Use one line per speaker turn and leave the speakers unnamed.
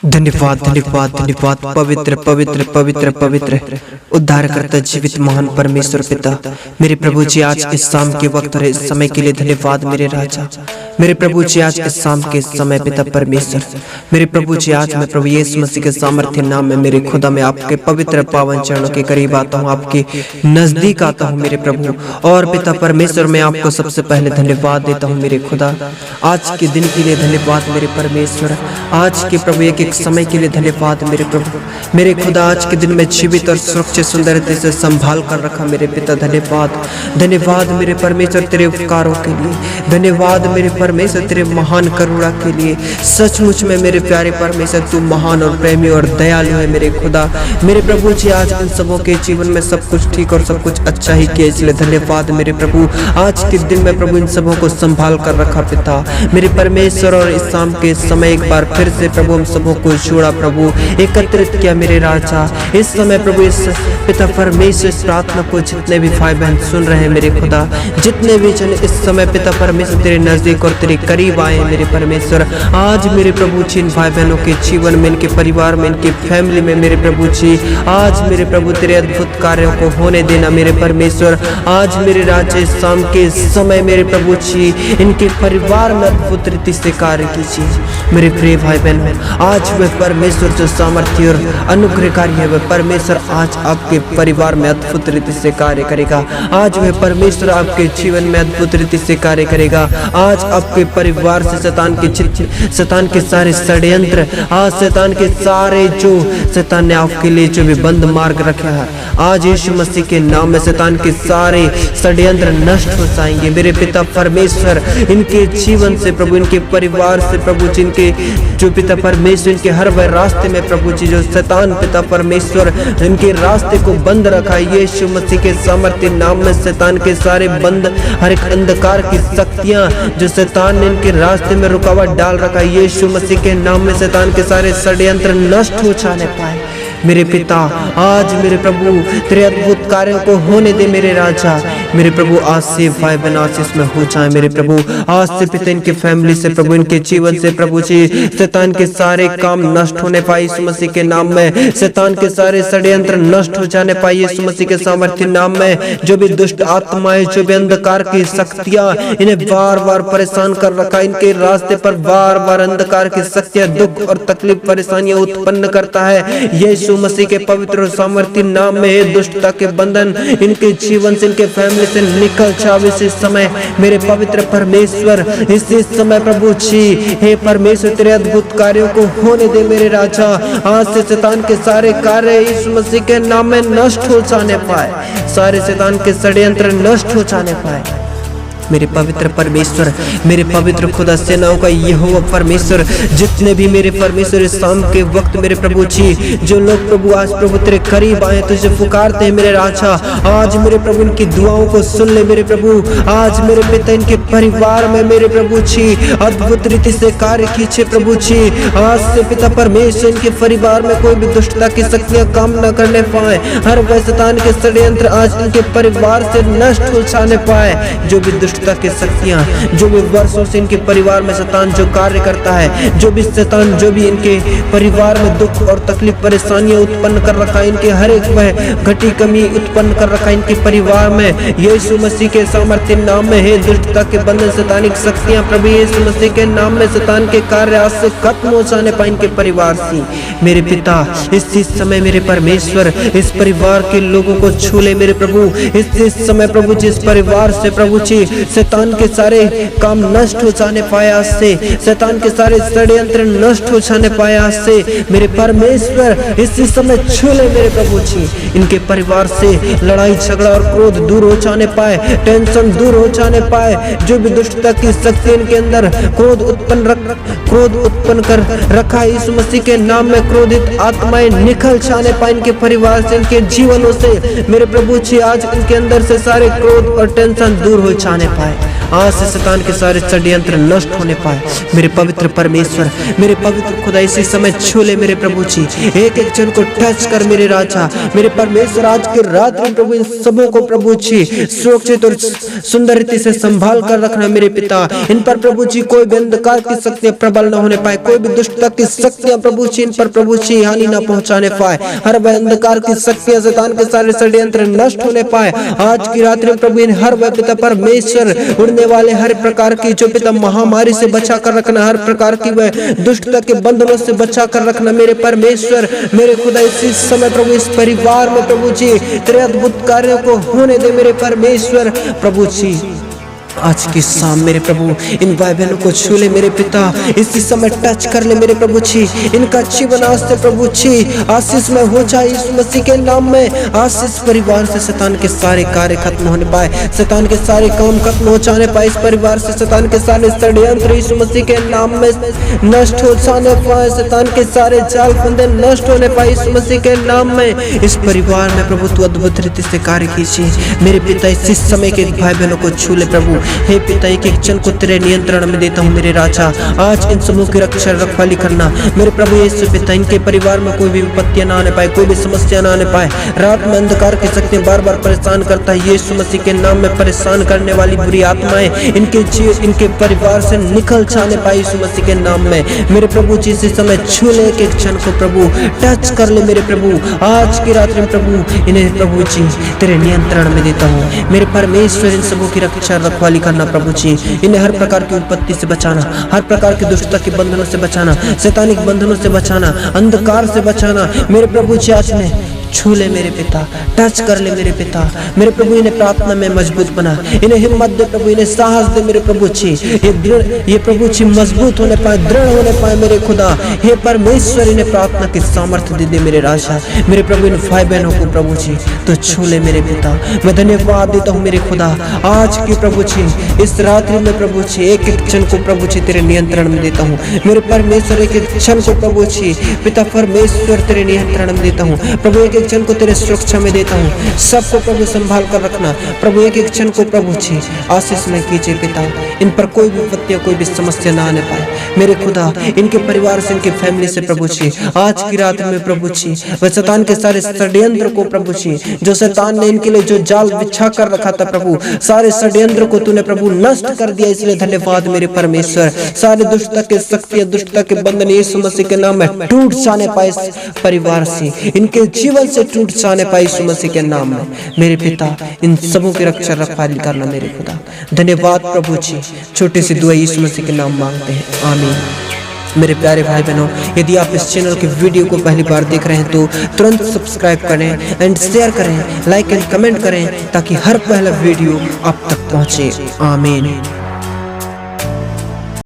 धन्यवाद धन्यवाद धन्यवाद पवित्र पवित्र पवित्र पवित्र उद्धार करता जीवित महान परमेश्वर पिता। मेरे प्रभु जी आज इस शाम के वक्त और इस समय के लिए धन्यवाद मेरे राजा। मेरे प्रभु जी आज इस शाम के समय पिता परमेश्वर, मेरे प्रभु जी आज मैं प्रभु यीशु मसीह के सामर्थ्य नाम में मेरे खुदा में आपके पवित्र पावन चरणों के करीब आता हूँ, आपके नजदीक आता हूँ मेरे प्रभु। और पिता परमेश्वर मैं आपको सबसे पहले धन्यवाद देता हूँ मेरे खुदा, आज के दिन के लिए धन्यवाद मेरे परमेश्वर, आज के प्रभु एक समय के लिए धन्यवाद मेरे प्रभु। मेरे खुदा आज के दिन में जीवित और सुरक्षित सुंदरता से संभाल कर रखा मेरे पिता, धन्यवाद धन्यवाद मेरे परमेश्वर तेरे उपकारों के लिए, धन्यवाद मेरे परमेश्वर तेरे महान करुणा के लिए। सचमुच में मेरे प्यारे परमेश्वर तू महान और प्रेमी और दयालु है मेरे खुदा। मेरे प्रभु जी आज इन सबों के जीवन में सब कुछ ठीक और सब कुछ अच्छा ही किया, इसलिए धन्यवाद मेरे प्रभु। आज के दिन में प्रभु इन सबों को संभाल कर रखा पिता मेरे परमेश्वर, और इस शाम के समय एक बार फिर से प्रभु हम सबों को जोड़ा प्रभु, एकत्रित किया मेरे राजा। इस समय प्रभु इस पिता परमेश्वर इस प्रार्थना को जितने भी भाई बहन सुन रहे हैं मेरे खुदा, जितने भी जन इस समय पिता परमेश्वर तेरे नजदीक और तेरे करीब आए मेरे परमेश्वर, आज मेरे प्रभु जी इन भाई बहनों के जीवन में, इनके परिवार में, इनके फैमिली में मेरे प्रभु जी आज मेरे प्रभु तेरे अद्भुत कार्यों को होने देना मेरे परमेश्वर। आज मेरे राजा इस शाम के समय मेरे प्रभु जी इनके परिवार में अद्भुत रीति से कार्य कीजिए मेरे प्रिय भाई बहन। आज वह परमेश्वर जो सामर्थ्य और अनुग्रहकारी है वह परमेश्वर आज आपके परिवार में अद्भुत रीति से कार्य करेगा। आज वह परमेश्वर आपके जीवन में अद्भुत रीति से कार्य करेगा। आज आपके परिवार से शैतान के सारे षड्यंत्र, आज शैतान के सारे जो शैतान ने आपके लिए जो भी बंद मार्ग रखा है, आज यीशु मसीह के नाम में शैतान के सारे षड्यंत्र नष्ट हो जाएंगे मेरे पिता परमेश्वर। इनके जीवन से प्रभु, इनके परिवार से प्रभु, जिनके जो पिता परमेश्वर इनके हर वह रास्ते में प्रभु जी जो शैतान पिता परमेश्वर इनके रास्ते को बंद रखा है, यीशु मसीह के सामर्थ्य नाम में शैतान के सारे बंद, हर एक अंधकार की शक्तियां जो शैतान ने इनके रास्ते में रुकावट डाल रखा है, यीशु मसीह के नाम में शैतान के सारे षड्यंत्र नष्ट हो जाने पाए मेरे पिता। आज मेरे प्रभु तेरे अद्भुत कार्यों को होने दे मेरे राजा। मेरे प्रभु आज से भाई बहन आशीष में हो जाए मेरे प्रभु। आज से पिता इनके फैमिली से प्रभु, इनके जीवन से प्रभु जी शैतान के सारे काम नष्ट होने पाए यीशु मसीह के नाम में। शैतान के सारे षड्यंत्र नष्ट हो जाने पाए यीशु मसीह के सामर्थ्य नाम में। जो भी दुष्ट आत्माएं, जो भी अंधकार की शक्तियां इन्हें बार बार परेशान कर रखा, इनके रास्ते पर बार बार अंधकार की शक्तियां दुख और तकलीफ परेशानियां उत्पन्न करता है, यीशु मसीह के पवित्र और सामर्थ्य नाम में दुष्टता के बंधन इनके जीवन से, इनके फैमिली से निकल जाओ इस समय मेरे पवित्र परमेश्वर। इस समय प्रभु जी हे परमेश्वर तेरे अद्भुत कार्यों को होने दे मेरे राजा। आज से शैतान के सारे कार्य यीशु मसीह के नाम में नष्ट हो जाने पाए, सारे शैतान के षड्यंत्र नष्ट हो जाने पाए मेरे पवित्र परमेश्वर। मेरे पवित्र खुदा सेनाओं का यहोवा परमेश्वर, जितने भी मेरे परमेश्वर इस शाम के वक्त मेरे प्रभु जी जो लोग प्रभु आज प्रभु तेरे करीब आए तुझे पुकारते हैं मेरे राजा, आज मेरे प्रभु इनकी दुआओं को सुन ले मेरे प्रभु। आज मेरे पिता इनके परिवार में मेरे प्रभु जी अद्भुत रीति से कार्य कीजिए प्रभु जी। आज से पिता परमेश्वर इनके परिवार में कोई भी दुष्टता की शक्तियां काम न करने पाए, हर वह शैतान के षड्यंत्र आज इनके परिवार से नष्ट हो जाने पाए। जो भी की शक्तियां, जो भी वर्षों से इनके परिवार में शैतान जो कार्य करता है, जो भी शैतान जो भी इनके परिवार में दुख और तकलीफ परेशानियां उत्पन्न कर रखा है, इनके हर एक वह घटी कमी उत्पन्न कर रखा है इनके परिवार में, यीशु मसीह के सामर्थ्य नाम में है दुष्टता के बंधन शैतानिक शक्तियां प्रभु यीशु मसीह के नाम में शैतान के कार्य आज से खत्म हो जाने पाए इनके परिवार से मेरे पिता। इस समय मेरे परमेश्वर इस परिवार के लोगों को छू ले मेरे प्रभु। इस समय प्रभु जी इस परिवार से प्रभु जी शैतान के सारे काम नष्ट हो जाने पाए आज से, शैतान के सारे षड्यंत्र नष्ट हो जाने पाए आज से मेरे परमेश्वर। इसी समय छू ले मेरे प्रभु जी, इनके परिवार से लड़ाई झगड़ा और क्रोध दूर हो जाने पाए, टेंशन दूर हो जाने पाए। जो भी दुष्टता की शक्ति इनके अंदर क्रोध उत्पन्न कर रखा है यीशु मसीह के नाम में, क्रोधित आत्माएं निकल जाने पाए इनके परिवार से, इनके जीवनों से मेरे प्रभु जी। आज इनके अंदर से सारे क्रोध और टेंशन दूर हो जाने पाए, आज से शैतान के सारे षड्यंत्र नष्ट होने पाए। मेरे पवित्र परमेश्वर, मेरे पवित्र खुदा इसी समय छू ले मेरे प्रभु जी, एक एक जन को टच कर मेरे राजा, मेरे परमेश्वर। आज की रात में प्रभु इन सबों को प्रभु जी सुरक्षित और सुंदर रीति से संभाल कर रखना मेरे पिता। इन पर प्रभु जी कोई भी अंधकार की शक्तियां प्रबल न होने पाए, कोई भी दुष्टता की शक्तियां प्रभु जी इन पर प्रभु जी हानि न पहुंचाने पाए, हर वह अंधकार की शक्तियां शैतान के सारे षड्यंत्र नष्ट होने पाए। आज की रात में प्रभु इन हर वह पिता परमेश्वर उड़ने वाले हर प्रकार की जो पिता महामारी से बचा कर रखना, हर प्रकार की वह दुष्टता के बंधनों से बचा कर रखना मेरे परमेश्वर, मेरे खुदा। इसी समय प्रभु इस परिवार में प्रभु जी तेरे अद्भुत कार्यों को होने दे मेरे परमेश्वर। प्रभु जी आज की शाम मेरे प्रभु इन भाई बहनों को छू ले मेरे पिता, इसी समय टच कर ले मेरे प्रभु जी, इनका जीवन आज से प्रभु जी आशीष में हो जाए यीशु मसीह के नाम में। आशीष परिवार से शैतान के सारे कार्य खत्म होने पाए, शैतान के सारे काम खत्म हो जाने पाए, इस परिवार से शैतान के सारे षड्यंत्र यीशु मसीह के नाम में नष्ट हो जाने पाए, शैतान के सारे जाल फंदे नष्ट होने पाए यीशु मसीह के नाम में। इस परिवार में प्रभु तू अद्भुत रीति से कार्य कीजिए मेरे पिता, इसी समय के भाई बहनों को छू ले प्रभु। हे पिता, एक एक जन को तेरे नियंत्रण में देता हूँ मेरे राजा, आज इन समूह की रक्षा रखवाली करना मेरे प्रभु यीशु पिता। इनके परिवार में कोई भी विपत्तियां ना आने पाए, कोई भी समस्या ना आने पाए। रात में अंधकार की शक्तियां बार बार परेशान करता है, यीशु मसीह के नाम में परेशान करने वाली बुरी आत्माएं इनके परिवार से निकल जाने पाए यीशु मसीह के नाम में। मेरे प्रभु जी इस समय छू ले एक एक जन को प्रभु, टच कर ले मेरे प्रभु। आज की रात में प्रभु इन्हें प्रभु जी तेरे नियंत्रण में देता हूँ मेरे परमेश्वर। इन सबों की रक्षा रखवाली करना प्रभु जी, इन्हें हर प्रकार की विपत्ति से बचाना, हर प्रकार की दुष्टता के बंधनों से बचाना, शैतानिक बंधनों से बचाना, अंधकार से बचाना मेरे प्रभु जी। आज ने छू ले मेरे पिता, टच कर ले मेरे पिता, मेरे प्रभु इन्हें प्रार्थना में मजबूत बना, इन्हें हिम्मत दे प्रभु, इन्हें साहस दे मेरे प्रभु जी, ये प्रभु जी मजबूत होने पाए, दृढ़ होने पाए मेरे खुदा। हे परमेश्वर इन्हें प्रार्थना की सामर्थ्य दे दे मेरे राजा, मेरे प्रभु इन भाई बहनों को प्रभु जी तो छू ले मेरे पिता। मैं धन्यवाद देता हूँ मेरे खुदा आज की प्रभु जी इस रात्रि में प्रभु जी एक एक जन को प्रभु जी तेरे नियंत्रण में देता हूँ मेरे परमेश्वर। एक एक जन को प्रभु जी पिता परमेश्वर तेरे नियंत्रण में देता हूँ प्रभु, एक एक जन को तेरे सुरक्षा में देता हूँ। सबको प्रभु संभाल कर रखना प्रभु, एक एक जन को प्रभु जी आशीष में कीजिए पिता। इन पर कोई भी विपत्ति, कोई भी समस्या ना आने पाए मेरे खुदा। इनके परिवार से, इनके फैमिली से प्रभु जी आज की रात में प्रभु जी वह शैतान के सारे षड्यंत्र को प्रभु जी, जो शैतान ने इनके लिए जो जाल बिछा कर रखा था प्रभु, सारे षड्यंत्र को तूने प्रभु नष्ट कर दिया, इसलिए धन्यवाद मेरे परमेश्वर। सारे दुष्टता के शक्तियां, दुष्टता के बंधन यीशु मसीह के नाम में टूट जाने पाए परिवार से, इनके जीवन से टूट जाने पाए यीशु मसीह के नाम में मेरे पिता। इन सबों की रक्षा रखवाली करना मेरे खुदा। धन्यवाद प्रभु जी, छोटी सी दुआ यीशु मसीह के नाम मांगते हैं, आमीन। मेरे प्यारे भाई बहनों, यदि आप इस चैनल के वीडियो को पहली बार देख रहे हैं तो तुरंत सब्सक्राइब करें एंड शेयर करें, लाइक एंड कमेंट करें ताकि हर पहला वीडियो आप तक पहुंचे, आमीन।